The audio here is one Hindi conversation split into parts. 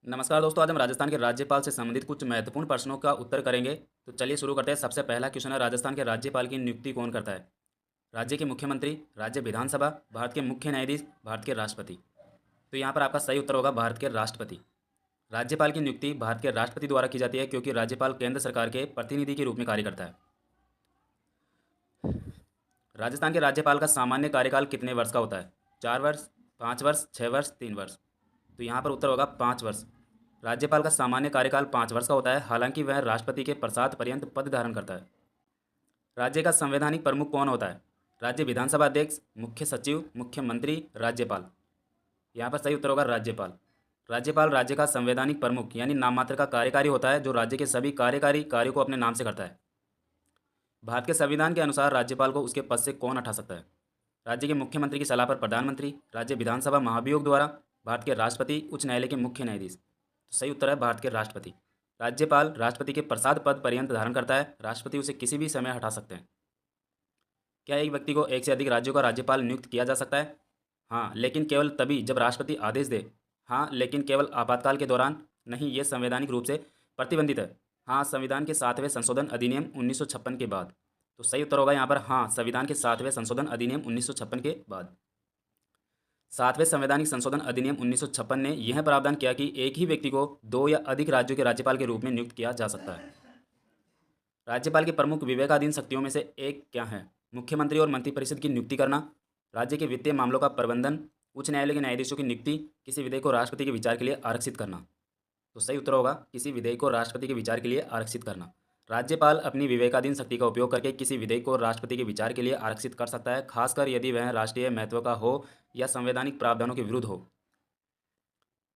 नमस्कार दोस्तों, आज हम राजस्थान के राज्यपाल से संबंधित कुछ महत्वपूर्ण प्रश्नों का उत्तर करेंगे। तो चलिए शुरू करते हैं। सबसे पहला क्वेश्चन है, राजस्थान के राज्यपाल की नियुक्ति कौन करता है? राज्य के मुख्यमंत्री, राज्य विधानसभा, भारत के मुख्य न्यायाधीश, भारत के राष्ट्रपति। तो यहाँ पर आपका सही उत्तर होगा भारत के राष्ट्रपति। राज्यपाल की नियुक्ति भारत के राष्ट्रपति द्वारा की जाती है, क्योंकि राज्यपाल केंद्र सरकार के प्रतिनिधि के रूप में कार्य करता है। राजस्थान के राज्यपाल का सामान्य कार्यकाल कितने वर्ष का होता है? 4 वर्ष, 5 वर्ष, 6 वर्ष, 3 वर्ष। तो यहाँ पर उत्तर होगा 5 वर्ष। राज्यपाल का सामान्य कार्यकाल 5 वर्ष का होता है, हालांकि वह राष्ट्रपति के प्रसाद पर्यंत पद धारण करता है। राज्य का संवैधानिक प्रमुख कौन होता है? राज्य विधानसभा अध्यक्ष, मुख्य सचिव, मुख्यमंत्री, राज्यपाल। यहाँ पर सही उत्तर होगा राज्यपाल। राज्यपाल राज्य का संवैधानिक प्रमुख यानी नाम मात्र का कार्यकारी होता है, जो राज्य के सभी कार्यकारी कार्यों को अपने नाम से करता है। भारत के संविधान के अनुसार राज्यपाल को उसके पद से कौन हटा सकता है? राज्य के मुख्यमंत्री की सलाह पर प्रधानमंत्री, राज्य विधानसभा महाभियोग द्वारा, भारत के राष्ट्रपति, उच्च न्यायालय के मुख्य न्यायाधीश। तो सही उत्तर है भारत के राष्ट्रपति। राज्यपाल राष्ट्रपति के प्रसाद पद पर्यंत धारण करता है, राष्ट्रपति उसे किसी भी समय हटा सकते हैं। क्या एक व्यक्ति को एक से अधिक राज्यों का राज्यपाल नियुक्त किया जा सकता है? हाँ, लेकिन केवल तभी जब राष्ट्रपति आदेश दे। हाँ, लेकिन केवल आपातकाल के दौरान नहीं, ये संवैधानिक रूप से प्रतिबंधित है। हाँ, संविधान के 7वें संशोधन अधिनियम 1956 के बाद। तो सही उत्तर होगा यहाँ पर हाँ, संविधान के 7वें संशोधन अधिनियम 1956 के बाद। 7वें संवैधानिक संशोधन अधिनियम 1956 ने यह प्रावधान किया कि एक ही व्यक्ति को 2 या अधिक राज्यों के राज्यपाल के रूप में नियुक्त किया जा सकता है। राज्यपाल की प्रमुख विवेकाधीन शक्तियों में से एक क्या है? मुख्यमंत्री और मंत्रिपरिषद की नियुक्ति करना, राज्य के वित्तीय मामलों का प्रबंधन, उच्च न्यायालय के न्यायाधीशों की नियुक्ति, किसी विधेयक को राष्ट्रपति के विचार के लिए आरक्षित करना। तो सही उत्तर होगा किसी विधेयक को राष्ट्रपति के विचार के लिए आरक्षित करना। राज्यपाल अपनी विवेकाधीन शक्ति का उपयोग करके किसी विधेयक को राष्ट्रपति के विचार के लिए आरक्षित कर सकता है, खासकर यदि वह राष्ट्रीय महत्व का हो या संवैधानिक प्रावधानों के विरुद्ध हो।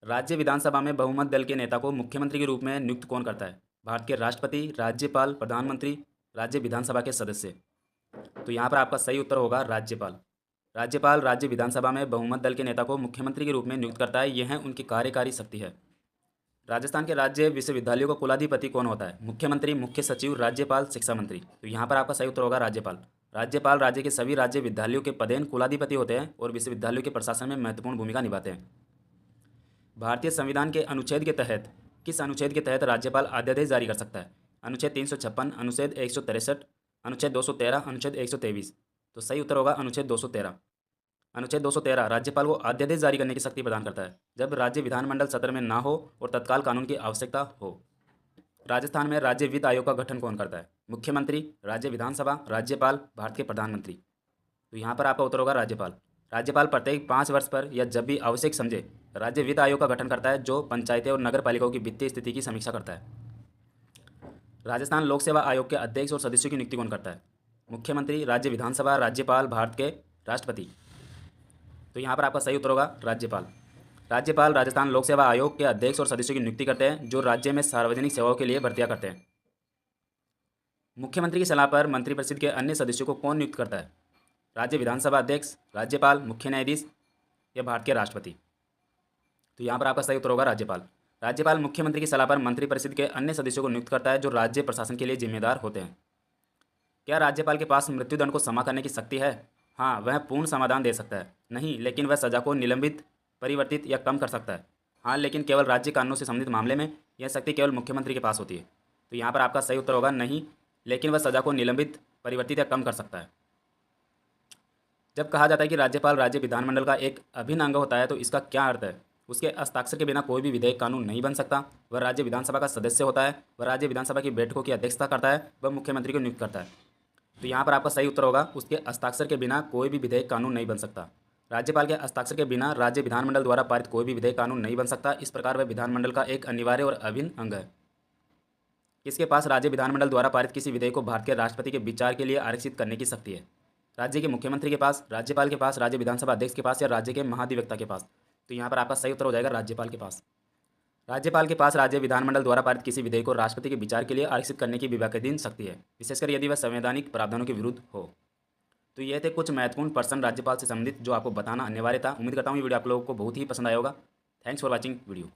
राज्य विधानसभा में बहुमत दल के नेता को मुख्यमंत्री के रूप में नियुक्त कौन करता है? भारत के राष्ट्रपति, राज्यपाल, प्रधानमंत्री, राज्य विधानसभा के सदस्य। तो यहाँ पर आपका सही उत्तर होगा राज्यपाल। राज्यपाल राज्य विधानसभा में बहुमत दल के नेता को मुख्यमंत्री के रूप में नियुक्त करता है, यह उनकी कार्यकारी शक्ति है। राजस्थान के राज्य विश्वविद्यालयों का कुलाधिपति कौन होता है? मुख्यमंत्री, मुख्य सचिव, राज्यपाल, शिक्षा मंत्री। तो यहाँ पर आपका सही उत्तर होगा राज्यपाल। राज्यपाल राज्य के सभी राज्य विद्यालयों के पदेन कुलाधिपति होते हैं और विश्वविद्यालयों के प्रशासन में महत्वपूर्ण भूमिका निभाते हैं। भारतीय संविधान के अनुच्छेद के तहत किस अनुच्छेद के तहत राज्यपाल अध्यादेश जारी कर सकता है? अनुच्छेद 356, अनुच्छेद 163, अनुच्छेद 213, अनुच्छेद 123। तो सही उत्तर होगा अनुच्छेद 213। अनुच्छेद 213 राज्यपाल को अध्यादेश जारी करने की शक्ति प्रदान करता है जब राज्य विधानमंडल सत्र में ना हो और तत्काल कानून की आवश्यकता हो। राजस्थान में राज्य वित्त आयोग का गठन कौन करता है? मुख्यमंत्री, राज्य विधानसभा, राज्यपाल, भारत के प्रधानमंत्री। तो यहाँ पर आपका उत्तर होगा राज्यपाल। राज्यपाल प्रत्येक 5 वर्ष पर या जब भी आवश्यक समझे राज्य वित्त आयोग का गठन करता है, जो पंचायतें और नगर पालिकाओं की वित्तीय स्थिति की समीक्षा करता है। राजस्थान लोक सेवा आयोग के अध्यक्ष और सदस्यों की नियुक्ति कौन करता है? मुख्यमंत्री, राज्य विधानसभा, राज्यपाल, भारत के राष्ट्रपति। तो यहाँ पर आपका सही उत्तर होगा राज्यपाल। राज्यपाल राजस्थान लोक सेवा आयोग के अध्यक्ष और सदस्यों की नियुक्ति करते हैं, जो राज्य में सार्वजनिक सेवाओं के लिए भर्तियां करते हैं। मुख्यमंत्री की सलाह पर मंत्रिपरिषद के अन्य सदस्यों को कौन नियुक्त करता है? राज्य विधानसभा अध्यक्ष, राज्यपाल, मुख्य न्यायाधीश या भारत के राष्ट्रपति। तो यहाँ पर आपका सही उत्तर होगा राज्यपाल। राज्यपाल मुख्यमंत्री की सलाह पर मंत्रिपरिषद के अन्य सदस्यों को नियुक्त करता है, जो राज्य प्रशासन के लिए जिम्मेदार होते हैं। क्या राज्यपाल के पास मृत्युदंड को क्षमा करने की शक्ति है? हाँ, वह पूर्ण समाधान दे सकता है। नहीं, लेकिन वह सजा को निलंबित, परिवर्तित या कम कर सकता है। हाँ, लेकिन केवल राज्य कानूनों से संबंधित मामले में यह शक्ति केवल मुख्यमंत्री के पास होती है। तो यहाँ पर आपका सही उत्तर होगा नहीं, लेकिन वह सजा को निलंबित, परिवर्तित या कम कर सकता है। जब कहा जाता है कि राज्यपाल राज्य विधानमंडल का एक अभिन्न अंग होता है, तो इसका क्या अर्थ है? उसके हस्ताक्षर के बिना कोई भी विधेयक कानून नहीं बन सकता। वह राज्य विधानसभा का सदस्य होता है। वह राज्य विधानसभा की बैठकों की अध्यक्षता करता है। वह मुख्यमंत्री को नियुक्त करता है। तो यहाँ पर आपका सही उत्तर होगा उसके हस्ताक्षर के बिना कोई भी विधेयक कानून नहीं बन सकता। राज्यपाल के हस्ताक्षर के बिना राज्य विधानमंडल द्वारा पारित कोई भी विधेयक कानून नहीं बन सकता। इस प्रकार वह विधानमंडल का एक अनिवार्य और अभिन्न अंग है। किसके पास राज्य विधानमंडल द्वारा पारित किसी विधेयक को भारत के राष्ट्रपति के विचार के लिए आरक्षित करने की शक्ति है? राज्य के मुख्यमंत्री के पास, राज्यपाल के पास, राज्य विधानसभा अध्यक्ष के पास या राज्य के महाधिवक्ता के पास। तो यहाँ पर आपका सही उत्तर हो जाएगा राज्यपाल के पास। राज्यपाल के पास राज्य विधानमंडल द्वारा पारित किसी विधेयक को राष्ट्रपति के विचार के लिए आरक्षित करने की विवेकाधीन शक्ति है, विशेषकर यदि वह संवैधानिक प्रावधानों के विरुद्ध हो। तो ये थे कुछ महत्वपूर्ण प्रश्न राज्यपाल से संबंधित, जो आपको बताना अनिवार्य था। उम्मीद करता हूँ ये वीडियो आप लोगों को बहुत ही पसंद आया होगा। Thanks for watching video.